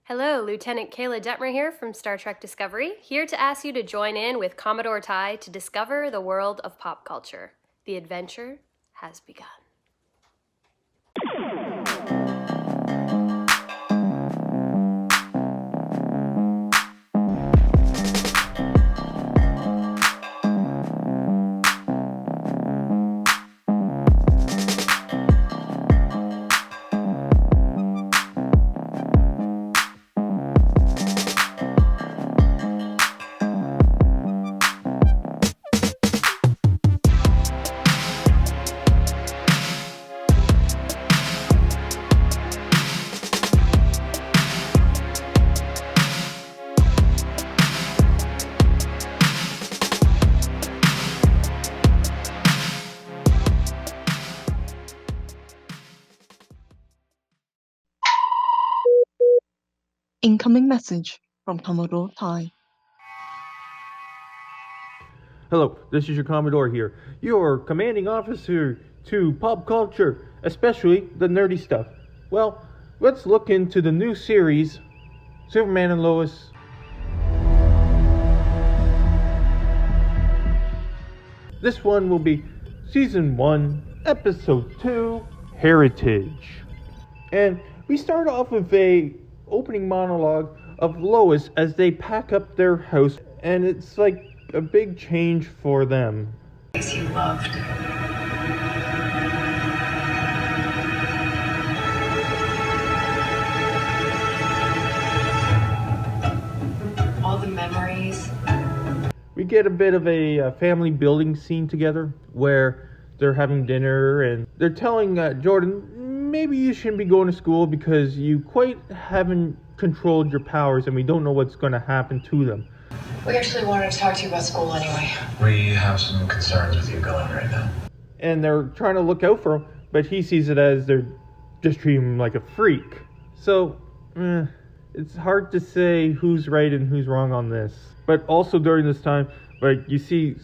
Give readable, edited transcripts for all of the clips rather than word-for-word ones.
Hello, Lieutenant Kayla Detmer here from Star Trek Discovery, here to ask you to join in with Commodore Ty to discover the world of pop culture. The adventure has begun. Incoming message from Commodore Ty. Hello, this is your Commodore here, your commanding officer to pop culture, especially the nerdy stuff. Well, let's look into the new series, Superman and Lois. This one will be Season 1, Episode 2, Heritage. And we start off with a opening monologue of Lois as they pack up their house, and it's like a big change for them. You loved. All the memories. We get a bit of a family building scene together where they're having dinner and they're telling Jordan, maybe you shouldn't be going to school because you quite haven't controlled your powers and we don't know what's going to happen to them. We actually wanted to talk to you about school anyway. We have some concerns with you going right now. And they're trying to look out for him, but he sees it as they're just treating him like a freak. So, it's hard to say who's right and who's wrong on this. But also during this time, like, you see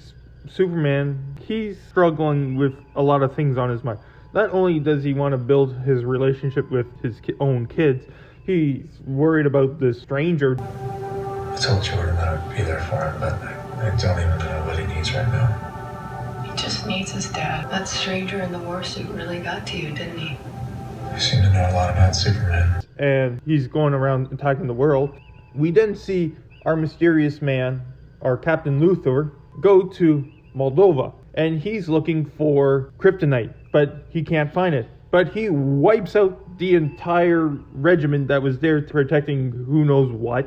Superman, he's struggling with a lot of things on his mind. Not only does he want to build his relationship with his own kids, he's worried about this stranger. I told Jordan that I'd be there for him, but I don't even know what he needs right now. He just needs his dad. That stranger in the war suit really got to you, didn't he? You seem to know a lot about Superman. And he's going around attacking the world. We then see our mysterious man, our Captain Luthor, go to Moldova. And he's looking for Kryptonite, but he can't find it. But he wipes out the entire regiment that was there protecting who knows what.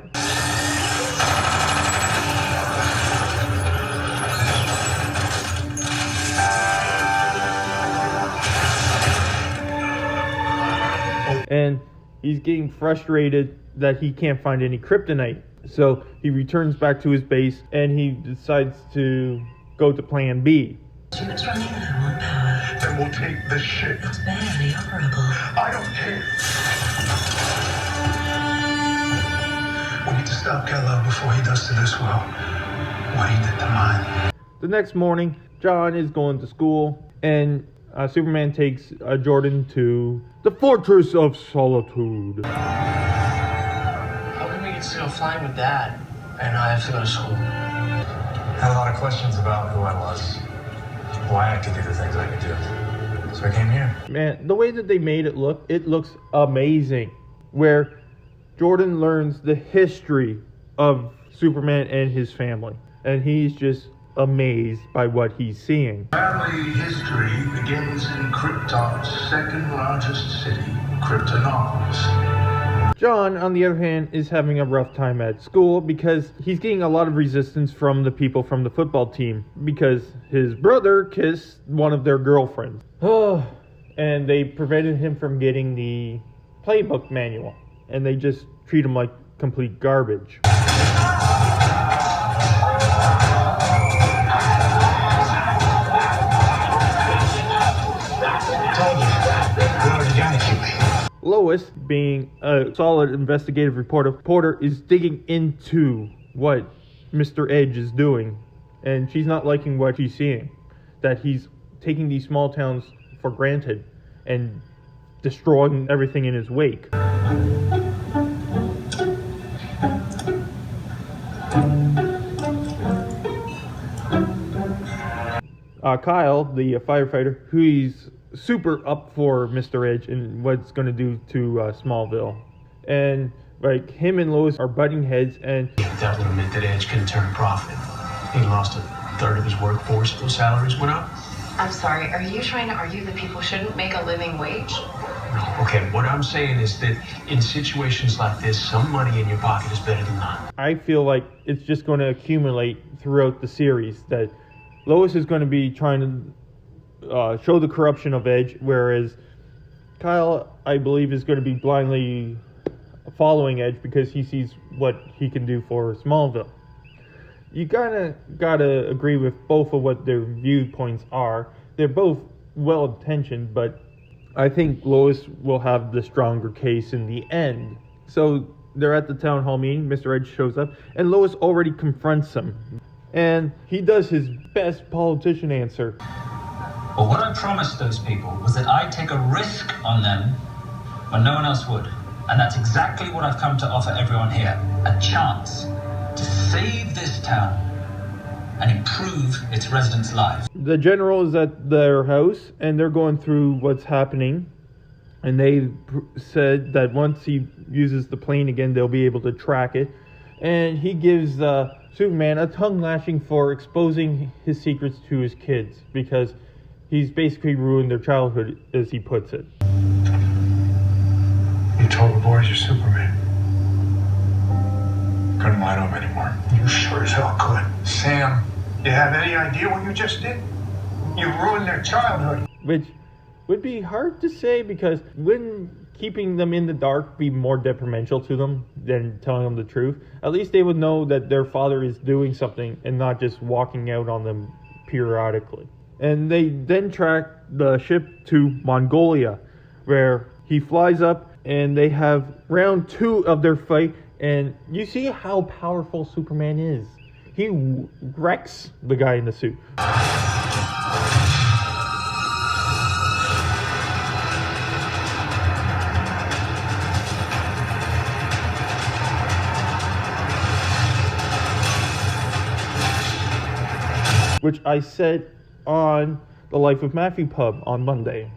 And he's getting frustrated that he can't find any Kryptonite. So he returns back to his base and he decides to go to Plan B. It's running low on power. Then we'll take the ship. It's barely operable. I don't care. We need to stop Kal-El before he does to this world what he did to mine. The next morning, John is going to school and Superman takes Jordan to the Fortress of Solitude. How come we get to go flying with Dad and I have to go to school? Had a lot of questions about who I was, why I could do the things I could do. So I came here. Man, the way that they made it looks amazing. Where Jordan learns the history of Superman and his family. And he's just amazed by what he's seeing. Family history begins in Krypton's second largest city, Kryptonopolis. John, on the other hand, is having a rough time at school because he's getting a lot of resistance from the people from the football team because his brother kissed one of their girlfriends. And they prevented him from getting the playbook manual. And they just treat him like complete garbage. Lois, being a solid investigative reporter, is digging into what Mr. Edge is doing. And she's not liking what she's seeing. That he's taking these small towns for granted and destroying everything in his wake. Kyle, the firefighter, who's super up for Mr. Edge and what it's going to do to Smallville. And like him and Lois are butting heads, and That would have meant that Edge couldn't turn a profit. He lost a third of his workforce, those salaries went up. I'm sorry, are you trying to argue that people shouldn't make a living wage? No, okay, what I'm saying is that in situations like this, some money in your pocket is better than none. I feel like it's just going to accumulate throughout the series that Lois is going to be trying to show the corruption of Edge, whereas Kyle, I believe, is going to be blindly following Edge because he sees what he can do for Smallville. You gotta agree with both of what their viewpoints are. They're both well-intentioned, but I think Lois will have the stronger case in the end. So they're at the town hall meeting. Mr. Edge shows up, and Lois already confronts him. And he does his best politician answer. Well, what I promised those people was that I'd take a risk on them when no one else would. And that's exactly what I've come to offer everyone here. A chance to save this town and improve its residents' lives. The general is at their house, and they're going through what's happening. And they said that once he uses the plane again, they'll be able to track it. And he gives Superman a tongue lashing for exposing his secrets to his kids, because he's basically ruined their childhood, as he puts it. You told the boys you're Superman. Couldn't lie to them anymore. You sure as hell could. Sam, you have any idea what you just did? You ruined their childhood. Which would be hard to say, because wouldn't keeping them in the dark be more detrimental to them than telling them the truth? At least they would know that their father is doing something and not just walking out on them periodically. And they then track the ship to Mongolia, where he flies up, and they have round 2 of their fight. And you see how powerful Superman is. He wrecks the guy in the suit. Which I said on the Life of Matthew pub on Monday.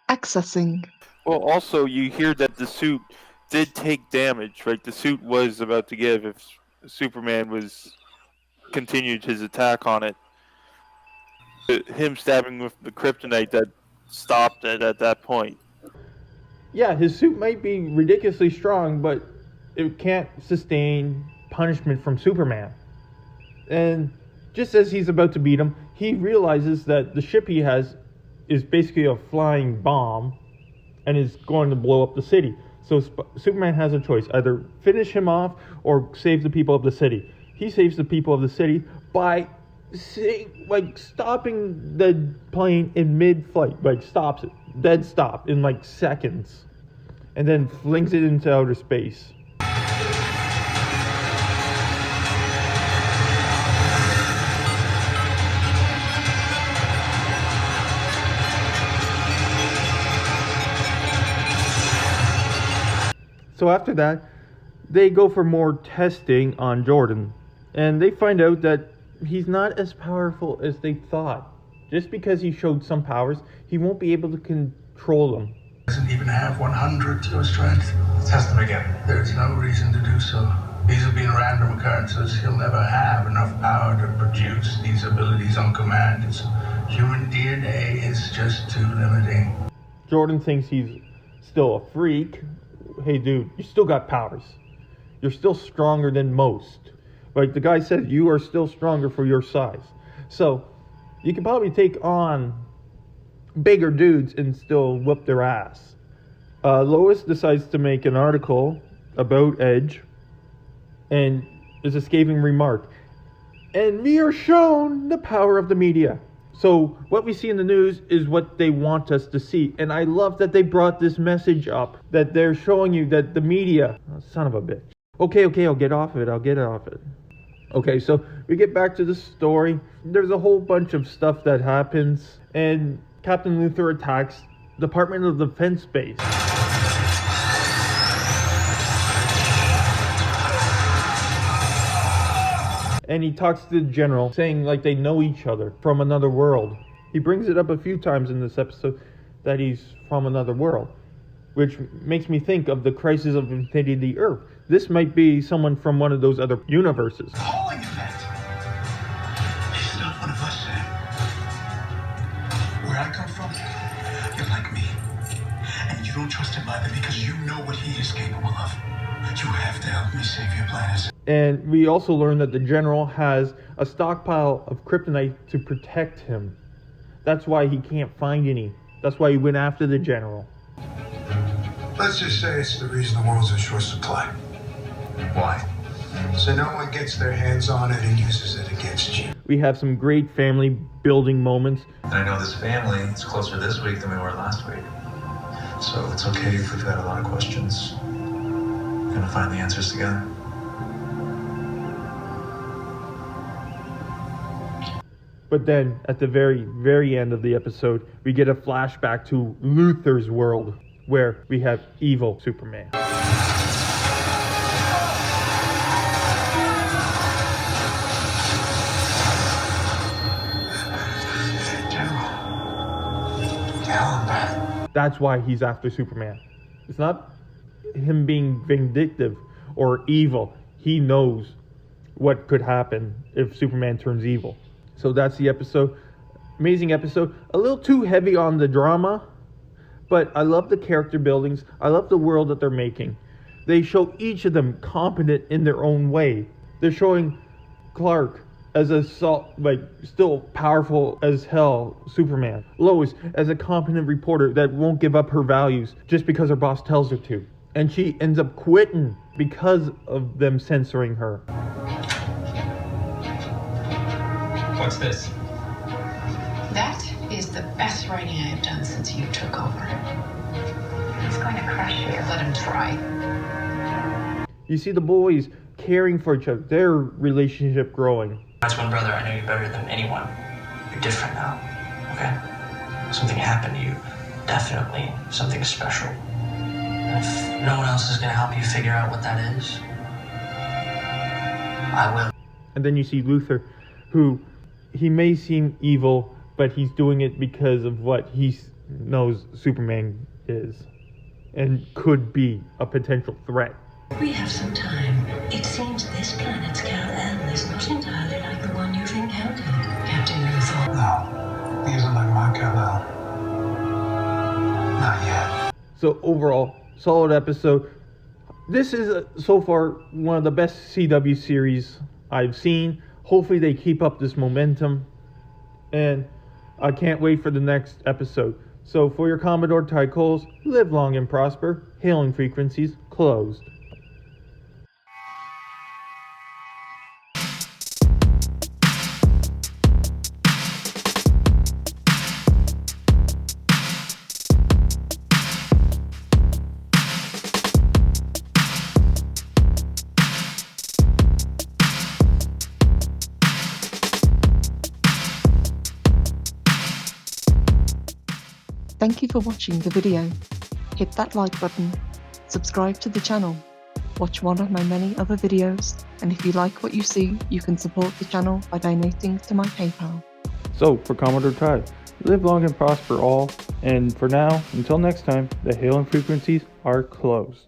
Accessing. Well, also, you hear that the suit did take damage, right? The suit was about to give if Superman continued his attack on it. Him stabbing with the Kryptonite that stopped it at that point. Yeah, his suit might be ridiculously strong, but it can't sustain punishment from Superman. And just as he's about to beat him, he realizes that the ship he has is basically a flying bomb and is going to blow up the city. So Superman has a choice: either finish him off or save the people of the city. He saves the people of the city by stopping the plane in mid-flight, stops it, dead stop in seconds, and then flings it into outer space. So after that, they go for more testing on Jordan, and they find out that he's not as powerful as they thought. Just because he showed some powers, he won't be able to control them. Doesn't even have 100 your strength. Test him again. There's no reason to do so. These have been random occurrences. He'll never have enough power to produce these abilities on command. Human DNA is just too limiting. Jordan thinks he's still a freak. Hey dude, you still got powers. You're still stronger than most. Like the guy said, you are still stronger for your size. So you can probably take on bigger dudes and still whoop their ass. Lois decides to make an article about Edge, and there's a scathing remark. And we are shown the power of the media. So what we see in the news is what they want us to see. And I love that they brought this message up, that they're showing you that the media... Oh, son of a bitch. Okay, I'll get off of it. Okay, so we get back to the story. There's a whole bunch of stuff that happens, and Captain Luthor attacks Department of Defense base. And he talks to the general, saying like they know each other from another world. He brings it up a few times in this episode that he's from another world, which makes me think of the Crisis of Infinity Earth. This might be someone from one of those other universes. Appalling effect. He's not one of us, Sam. Where I come from, you're like me. And you don't trust him either because you know what he is capable of. You have to help me save your planet. And we also learn that the general has a stockpile of kryptonite to protect him. That's why he can't find any. That's why he went after the general. Let's just say it's the reason the world's in short supply. Why? So no one gets their hands on it and uses it against you. We have some great family building moments. And I know this family is closer this week than we were last week. So it's okay if we've got a lot of questions. We're gonna find the answers together. But then, at the very, very end of the episode, we get a flashback to Luthor's world, where we have evil Superman. That's why he's after Superman. It's not him being vindictive or evil. He knows what could happen if Superman turns evil. So that's the episode. Amazing episode. A little too heavy on the drama, but I love the character buildings. I love the world that they're making. They show each of them competent in their own way. They're showing Clark as a still powerful as hell Superman. Lois as a competent reporter that won't give up her values just because her boss tells her to. And she ends up quitting because of them censoring her. What's this? That is the best writing I have done since you took over. He's going to crush you. Let him try. You see the boys caring for each other, their relationship growing. That's one brother, I know you better than anyone. You're different now, okay? Something happened to you. Definitely something special. And if no one else is gonna help you figure out what that is, I will. And then you see Luthor, who he may seem evil, but he's doing it because of what he knows Superman is and could be a potential threat. We have some time. It seems this planet's Kal-El is not entirely like the one you've encountered, Captain Luthor. No, he isn't like my Kal-El. Not yet. So overall, solid episode. This is so far one of the best CW series I've seen. Hopefully they keep up this momentum, and I can't wait for the next episode. So for your Commodore Ty Coles, live long and prosper. Hailing frequencies closed. Thank you for watching the video. Hit that like button, subscribe to the channel, watch one of my many other videos, and if you like what you see, you can support the channel by donating to my PayPal. So for Commodore Ty, live long and prosper all, and for now, until next time, the hailing frequencies are closed.